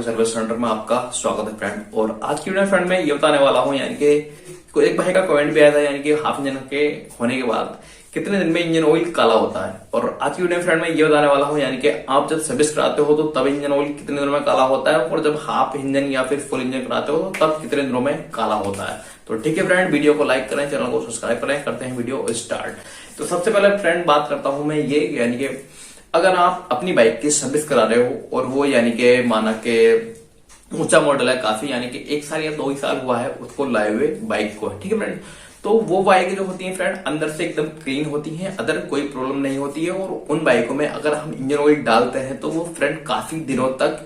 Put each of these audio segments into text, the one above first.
Service centre में आपका स्वागत है फ्रेंड। और आज की वीडियो फ्रेंड में ये बताने वाला हूँ यानी कि एक भाई का कमेंट भी आया था यानी कि हाफ इंजन के होने के बाद कितने दिन में इंजन ऑयल काला होता है। और आज की वीडियो फ्रेंड में ये बताने वाला हूँ यानी कि आप जब सर्विस कराते हो तो तब इंजन ऑयल कितने दिनों में काला होता है, और जब हाफ इंजन या फिर फुल इंजन कराते हो तो तब कितने दिनों में काला होता है। तो ठीक है फ्रेंड, वीडियो को लाइक करें, चैनल को सब्सक्राइब करें, करते हैं वीडियो स्टार्ट। तो सबसे पहले फ्रेंड बात करता हूँ मैं ये यानी कि अगर आप अपनी बाइक की सर्विस करा रहे हो और वो यानी कि माना के ऊंचा मॉडल है काफी, यानी कि 1 साल या 2 साल हुआ है उसको लाए हुए बाइक को, ठीक है फ्रेंड। तो वो बाइक जो होती है फ्रेंड अंदर से एकदम क्लीन होती है, अदर कोई प्रॉब्लम नहीं होती है। और उन बाइकों में अगर हम इंजन ऑयल डालते हैं तो वो फ्रेंड काफी दिनों तक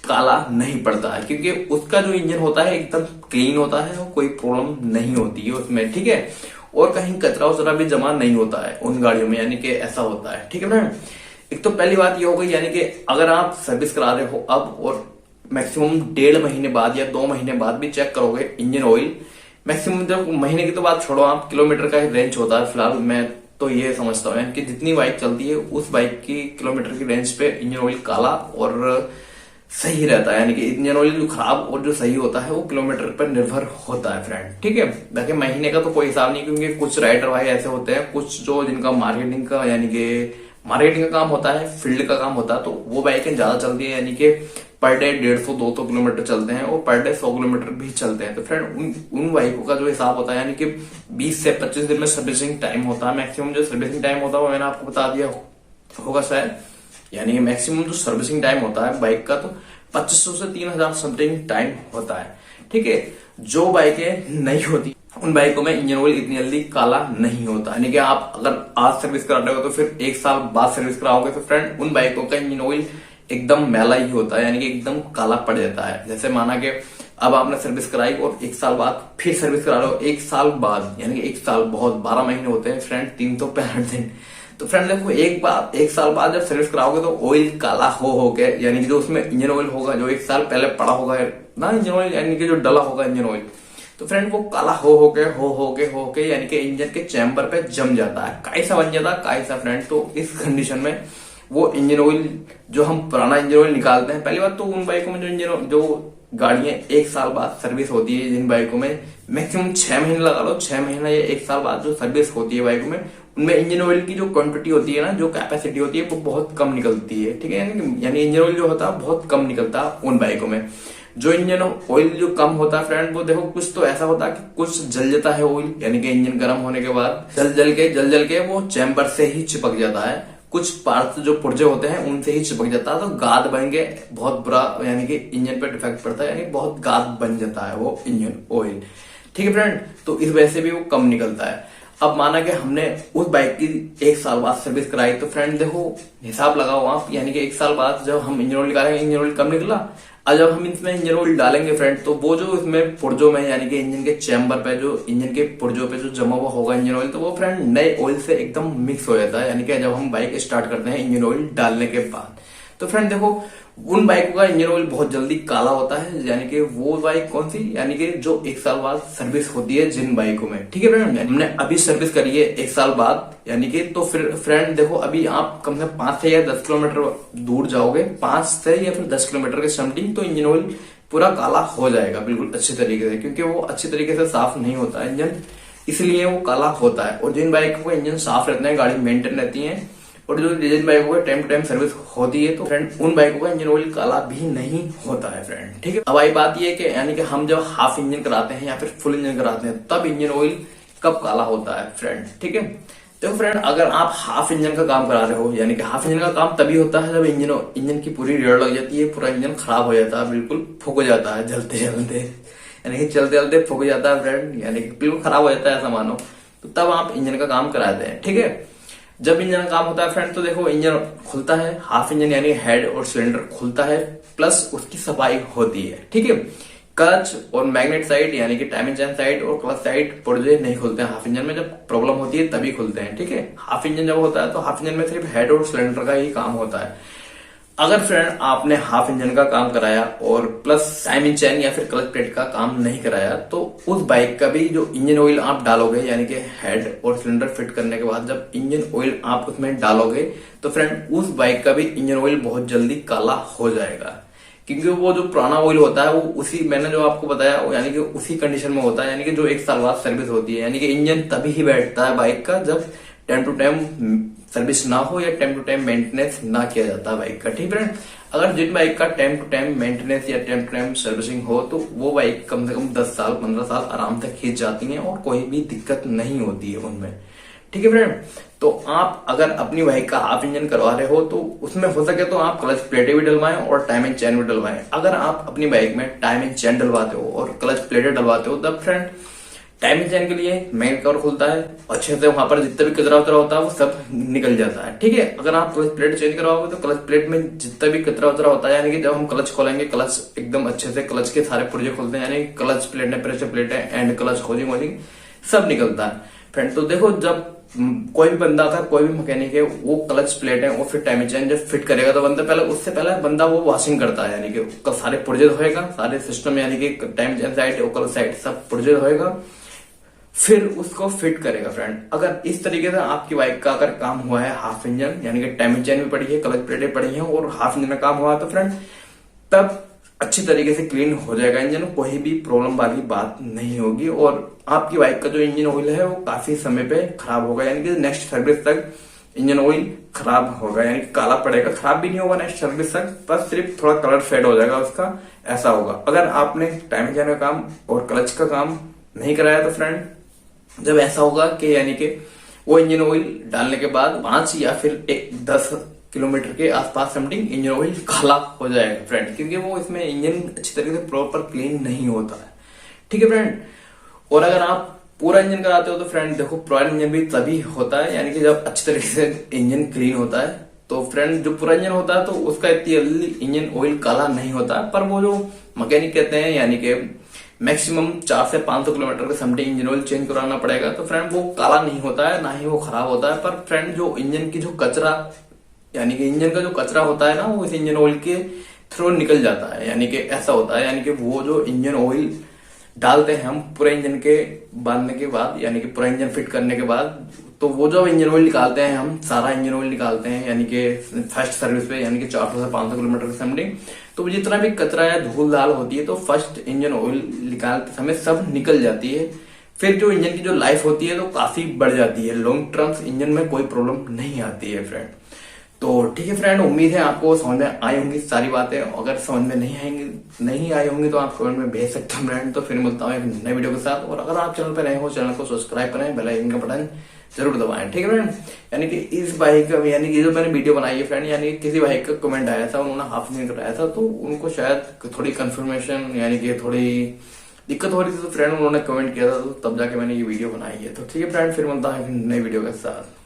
काला नहीं पड़ता है, क्योंकि उसका जो इंजन होता है एकदम क्लीन होता है और कोई प्रॉब्लम नहीं होती है उसमें, ठीक है। और कहीं कचरा वचरा भी जमा नहीं होता है उन गाड़ियों में, यानी कि ऐसा होता है, ठीक है फ्रेंड। एक तो पहली बात ये हो गई यानी कि अगर आप सर्विस करा रहे हो अब और मैक्सिमम 1.5 महीने बाद या 2 महीने बाद भी चेक करोगे इंजन ऑयल, मैक्सिमम जब महीने की तो बात छोड़ो, आप किलोमीटर का रेंज होता है फिलहाल। मैं तो ये समझता हूँ कि जितनी बाइक चलती है उस बाइक की किलोमीटर की रेंज पे इंजन ऑयल काला और सही रहता है, यानी कि इंजन ऑयल जो खराब और जो सही होता है वो किलोमीटर पर निर्भर होता है फ्रेंड, ठीक है। बाकी महीने का तो कोई हिसाब नहीं, क्योंकि कुछ राइडर भाई ऐसे होते हैं, कुछ जो जिनका मार्केटिंग का यानी कि मार्केटिंग का काम होता है, फील्ड का काम होता है, तो वो बाइकें ज्यादा चलती है, यानी कि पर डे 150-200 किलोमीटर चलते हैं और पर डे 100 किलोमीटर भी चलते हैं। तो फ्रेंड उन बाइकों का जो हिसाब होता है यानी कि 20 से 25 दिन में सर्विसिंग टाइम होता है। मैक्सिमम जो सर्विसिंग टाइम होता है वो मैंने आपको बता दिया होगा शायद, यानी कि मैक्सिमम जो सर्विसिंग टाइम होता है बाइक का तो 2500 से 3000 समथिंग टाइम होता है, ठीक है। जो बाइकें नहीं होती उन बाइकों में इंजन ऑयल इतनी जल्दी काला नहीं होता, यानी कि आप अगर आज सर्विस करा रहे हो तो फिर 1 साल बाद सर्विस कराओगे तो फ्रेंड उन बाइकों का इंजन ऑयल एकदम मैला ही होता है, यानी कि एकदम काला पड़ जाता है। जैसे माना कि अब आपने सर्विस कराई और 1 साल बाद फिर सर्विस करा रहे हो, 1 साल बाद यानी कि 1 साल बहुत 12 महीने होते हैं फ्रेंड, 365 दिन। तो फ्रेंड देखो 1 साल बाद जब सर्विस कराओगे तो ऑयल काला हो के, यानी कि जो उसमें इंजन ऑयल होगा जो 1 साल पहले पड़ा होगा ना इंजन ऑयल, यानी कि जो डला होगा इंजन ऑयल, तो फ्रेंड वो काला हो के यानी कि इंजन के चैम्बर पे जम जाता है, काइसा बन जाता है, काइसा फ्रेंड। तो इस कंडीशन में वो इंजन ऑयल जो हम पुराना इंजन ऑयल निकालते हैं, पहली बात तो उन बाइकों में जो गाड़ियां 1 साल बाद सर्विस होती है, जिन बाइकों में मैक्सिमम 6 महीने लगा लो, 6 महीना या 1 साल बाद जो सर्विस होती है बाइकों में, उनमें इंजन ऑयल की जो क्वांटिटी होती है ना, जो कैपेसिटी होती है वो बहुत कम निकलती है, ठीक है। यानी इंजन ऑयल जो होता है बहुत कम निकलता है उन बाइकों में। जो इंजन ऑयल जो कम होता है फ्रेंड वो देखो कुछ तो ऐसा होता है कि कुछ जल जाता है ऑयल, यानी कि इंजन गर्म होने के बाद जल के वो चैम्बर से ही चिपक जाता है, कुछ पार्ट जो पुर्जे होते हैं उनसे ही चिपक जाता है, तो गाद बन के बहुत बुरा यानी कि इंजन पे डिफेक्ट पड़ता है, यानी बहुत गाद बन जाता है वो इंजन ऑयल, ठीक है फ्रेंड। तो इस वजह से भी वो कम निकलता है। अब माना कि हमने उस बाइक की 1 साल बाद सर्विस कराई, तो फ्रेंड देखो हिसाब लगाओ आप, यानी कि 1 साल बाद जब हम इंजन ऑयल निकालेंगे इंजन ऑयल कम निकला, और जब हम इसमें इंजन ऑयल डालेंगे फ्रेंड तो वो जो इसमें पुर्जों में यानी कि इंजन के चैम्बर पे जो इंजन के पुर्जों पे जो जमा हुआ होगा इंजन ऑयल, तो वो फ्रेंड नए ऑयल से एकदम मिक्स हो जाता है, यानी कि जब हम बाइक स्टार्ट करते हैं इंजन ऑयल डालने के बाद। तो फ्रेंड देखो उन बाइकों का इंजन ऑयल बहुत जल्दी काला होता है, यानी कि वो बाइक कौन सी, यानी कि जो 1 साल बाद सर्विस होती है जिन बाइकों में, ठीक है फ्रेंड। हमने अभी सर्विस करी है 1 साल बाद, यानी कि तो फिर फ्रेंड देखो अभी आप कम से कम 5 से या 10 किलोमीटर दूर जाओगे, 5 से या फिर 10 किलोमीटर के समथिंग, तो इंजन ऑयल पूरा काला हो जाएगा बिल्कुल अच्छी तरीके से, क्योंकि वो अच्छी तरीके से साफ नहीं होता है इंजन, इसलिए वो काला होता है। और जिन बाइकों का इंजन साफ रहते हैं, गाड़ी मेंटेन रहती है, और जो जिन बाइकों का टाइम टू टाइम सर्विस होती है, तो फ्रेंड उन बाइकों का इंजन ऑयल काला भी नहीं होता है फ्रेंड, ठीक है। अब आई बात ये कि यानी कि हम जब हाफ इंजन कराते हैं या फिर फुल इंजन कराते हैं तब इंजन ऑयल कब काला होता है फ्रेंड, ठीक है। तो फ्रेंड अगर आप हाफ इंजन का काम करा रहे हो, यानी कि हाफ इंजन का काम तभी होता है जब इंजन की पूरी रेड़ लग जाती है, पूरा इंजन खराब हो जाता है, बिल्कुल फूक जाता है जलते जलते, यानी कि चलते चलते फूक जाता है फ्रेंड, यानी कि बिल्कुल खराब हो जाता है ऐसा मानो, तो तब आप इंजन का काम कराते हैं, ठीक है। जब इंजन का काम होता है फ्रेंड तो देखो इंजन खुलता है, हाफ इंजन यानी हेड और सिलेंडर खुलता है, प्लस उसकी सफाई होती है, ठीक है। क्लच और मैग्नेट साइड यानी कि टाइमिंग चेन साइड और क्लच साइड पुर्जे नहीं खुलते हैं हाफ इंजन में, जब प्रॉब्लम होती है तभी खुलते हैं, ठीक है। हाफ इंजन जब होता है तो हाफ इंजन में सिर्फ हेड और सिलेंडर का ही काम होता है। अगर फ्रेंड आपने हाफ इंजन का काम कराया और प्लस टाइमिंग चेन या फिर क्लच प्लेट का काम नहीं कराया, तो उस बाइक का भी जो इंजन ऑयल आप डालोगे, यानी कि हेड और सिलेंडर फिट करने के बाद जब इंजन ऑयल आप उसमें डालोगे, तो फ्रेंड उस बाइक का भी इंजन ऑयल बहुत जल्दी काला हो जाएगा, क्योंकि वो जो पुराना ऑयल होता है वो उसी मैंने जो आपको बताया वो यानी कि उसी कंडीशन में होता है, यानी कि जो 1 साल बाद सर्विस होती है, यानी कि इंजन तभी ही बैठता है बाइक का जब टाइम टू टाइम सर्विस ना हो या टाइम टू टाइम मेंटेनेंस ना किया जाता है बाइक का। ठीक है, अगर जिन बाइक का टाइम टू टाइम मेंटेनेंस या टाइम टू टाइम सर्विसिंग हो तो वो बाइक कम से कम 10 साल 15 साल आराम से खींच जाती हैं और कोई भी दिक्कत नहीं होती है उनमें। ठीक है फ्रेंड, तो आप अगर अपनी बाइक का हाफ इंजन करवा रहे हो तो उसमें हो सके तो आप क्लच प्लेटें भी डलवाएं और टाइम एंड चैन भी डलवाएं। अगर आप अपनी बाइक में टाइम एंड चैन डलवाते हो और क्लच प्लेटें डलवाते हो तब फ्रेंड टाइम एंड चैन के लिए मेन कवर खुलता है, अच्छे से वहां पर जितना भी कचरा उतरा होता है वो सब निकल जाता है। ठीक है, अगर आप क्लच प्लेट चेंज करवाओगे तो क्लच प्लेट में जितना भी कचरा उतरा होता है, यानी कि जब हम क्लच खोलेंगे क्लच एकदम अच्छे से क्लच के सारे पुर्जे खुलते हैं, यानी क्लच प्लेट है, प्रेशर प्लेट है एंड क्लच होजिंग वोजिंग सब निकलता है फ्रेंड। तो देखो जब कोई भी बंदा था, कोई भी मैकेनिक है, वो क्लच प्लेट है और फिर टाइम एंड चैन जब फिट करेगा तो बंदा पहले उससे पहले बंदा वो वॉशिंग करता है, यानी कि सारे पुर्जे धोएगा, सारे सिस्टम यानी कि टाइम चैन साइड और क्लच साइड सब पुर्जे धोएगा, फिर उसको फिट करेगा फ्रेंड। अगर इस तरीके से आपकी बाइक का अगर काम हुआ है हाफ इंजन, यानी कि टाइम चैन भी पड़ी है, क्लच प्लेटें पड़ी हैं और हाफ इंजन का काम हुआ है तो फ्रेंड तब अच्छी तरीके से क्लीन हो जाएगा इंजन, कोई भी प्रॉब्लम वाली बात नहीं होगी और आपकी बाइक का जो इंजन ऑयल है वो काफी समय पे खराब होगा, यानी कि नेक्स्ट सर्विस तक इंजन ऑयल खराब होगा, यानी कि काला पड़ेगा, खराब भी नहीं होगा नेक्स्ट सर्विस तक, बस सिर्फ थोड़ा कलर फेड हो जाएगा उसका, ऐसा होगा। अगर आपने टाइम चैन का काम और क्लच का काम नहीं कराया तो फ्रेंड जब ऐसा होगा कि यानी कि वो इंजन ऑयल डालने के बाद 5 या फिर 10 किलोमीटर के आसपास समथिंग इंजन ऑयल काला हो जाएगा फ्रेंड, क्योंकि वो इसमें इंजन अच्छी तरीके से प्रॉपर क्लीन नहीं होता है। ठीक है फ्रेंड, और अगर आप पूरा इंजन कराते हो तो फ्रेंड देखो पूरा इंजन भी तभी होता है, यानी कि जब अच्छी तरीके से इंजन क्लीन होता है। तो फ्रेंड जो पूरा इंजन होता है तो उसका इतनी जल्दी इंजन ऑयल काला नहीं होता है, पर वो जो मैकेनिक कहते हैं यानी कि मैक्सिमम 400 से 500 किलोमीटर के समथिंग इंजन ऑयल चेंज कराना पड़ेगा, तो फ्रेंड वो काला नहीं होता है, ना ही वो खराब होता है। पर फ्रेंड जो इंजन की जो कचरा यानी कि इंजन का जो कचरा होता है ना वो इस इंजन ऑयल के थ्रू निकल जाता है, यानी कि ऐसा होता है, यानी कि वो जो इंजन ऑयल डालते हैं हम पूरे इंजन के बांधने के बाद, यानी कि पूरा इंजन फिट करने के बाद, तो वो जो इंजन ऑयल निकालते हैं हम सारा इंजन ऑयल निकालते हैं, यानी कि फर्स्ट सर्विस पे, यानी कि 400 से 500 किलोमीटर के समथिंग, तो जितना भी कचरा या धूल दाल होती है तो फर्स्ट इंजन ऑयल निकालते समय सब निकल जाती है। फिर जो इंजन की जो लाइफ होती है तो काफी बढ़ जाती है, लॉन्ग टर्म्स इंजन में कोई प्रॉब्लम नहीं आती है फ्रेंड। तो ठीक है फ्रेंड, उम्मीद है आपको समझ में आई होंगी सारी बातें, अगर समझ में नहीं आई होंगी तो आप कमेंट में भेज सकते हैं फ्रेंड। तो फिर मिलता हूँ एक नए वीडियो के साथ, और अगर आप चैनल पर नए हो चैनल को सब्सक्राइब करें, बेल आइकन का बटन जरूर दबाएं। ठीक है फ्रेंड, यानी कि इस बाइक का यानी कि जो मैंने वीडियो बनाई है फ्रेंड, यानी कि किसी बाइक का कमेंट आया था, उन्होंने हाफ इंजन कराया था तो उनको शायद थोड़ी कंफर्मेशन यानी कि थोड़ी दिक्कत हो रही थी, तो फ्रेंड उन्होंने कमेंट किया था, तो तब जाके मैंने ये वीडियो बनाई है। तो ठीक है फ्रेंड, फिर मिलता है नई वीडियो के साथ।